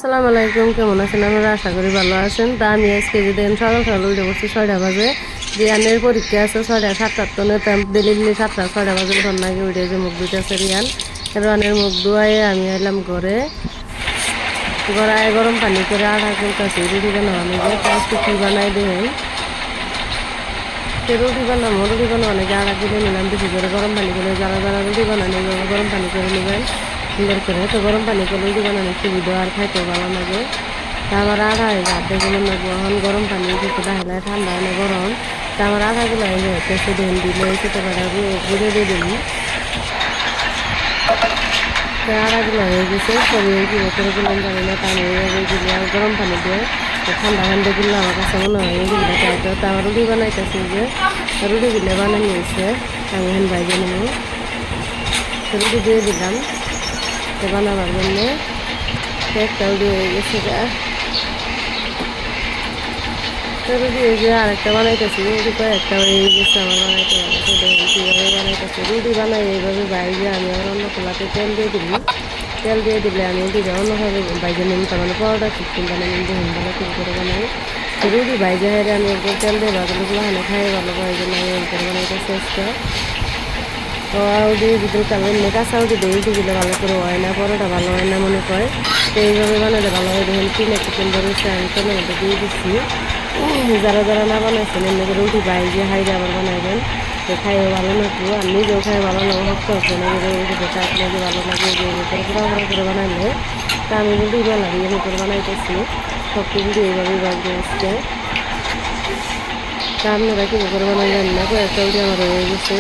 আসসালামু আলাইকুম, কেমন আছেন? আমরা আশা করি ভালো আছেন। তা আমি আজকে যে দেন সকাল সকাল উঠে বসছি 6টা বাজে। রিয়ানের পরীক্ষা আছে 6:30-7টার তনে, ডেলি 7টা-6টা বাজে ঘর নাকি উঠে যে মুখ ধুইতেছে রানের মুখ ধোয়াইয়ে আমি এলাম ঘরে। গড়ায় গরম পানি করে আটা করতেছি রুটি বানানো যায়। আজকে কী বানাই দেন সে রুটি বানানো যায়। আটা কিনে নিলাম বেশি করে গরম পানি করে, যারা যারা রুটি বানানো গরম পানি করে নেবেন সুন্দর করে। তো গরম পানি করে রুটি বানানোর সুবিধা আর খাইতেও ভালো লাগে। তা আমার আটা হয়ে যায় দেখুন লাগবো এখন গরম পানি কিছু ডাইলে ঠান্ডা হলে গরম। তা আমার আটাগুলো হয়ে যাচ্ছে দেন দিলে ছোটো কাটা ঘুরে দিয়ে দিন। তা আটাগুলো হয়ে গেছে সরিয়ে কি করে গরম পানি না তা আমি দিলে আর গরম পানি দিয়ে ঠান্ডা ঠান্ডা দিলে আমার কাছে মনে হয় এগুলো চাইতো। তা আমার রুটি বানাইতেছি যে রুটিগুলো বানিয়ে নিয়েছে আমি এখন বাইরে নেব। রুটি দিয়ে দিলাম তো বানাবার জন্য একটাও দিয়ে গেছে যা রুটি যে আরেকটা বানাইতেছি রুটি কয়েকটা হয়ে গেছে আমার বানাইতে কীভাবে বানাইতেছি রুটি বানাই এইভাবে বাইরে আমি আর অন্য খোলাতে তেল দিয়ে দিলি। তেল দিয়ে দিলে আমি দিলে অন্যভাবে বাইরে নিন তার মানে পরোটা চিকেন বানাই নিন দেখুন ভালো ঠিক করে বানাই। রুটি বাইরে হেরে আমি একবার তেল দিয়ে বাগুলোগুলো হানে খাই ভালো বাইরে আমি করে বানাইতেছি আজকে। দিয়ে দিতে তবে কাঁচা উঠি দিয়ে দিলে ভালো করে হয় না, পরোটা ভালো হয় না মনে করে। তো এইভাবে বানালে ভালো হয়। দেখুন কিনে চিকেন ধরেছে আমি তেলের মধ্যে দিয়ে দিচ্ছি। যারা যারা না বানাইছেন এমনি করে রুটি বাইরে হাইরে আবার বানাইবেন তো খাইও ভালো লাগবো আর নিজেও খাই ভালো লাগবো। শক্ত হচ্ছে না রুটিটা আপনাকে ভালো লাগে যে করে করে বানাইলে। তা আমি রুটি বানাই এমনি করে বানাইতেছি সব কিছু এইভাবেই বাড়িয়ে আসছে। তা আপনারা কী করে বানাই জানি না, কয়েকটা রুটি আমার হয়ে গেছে।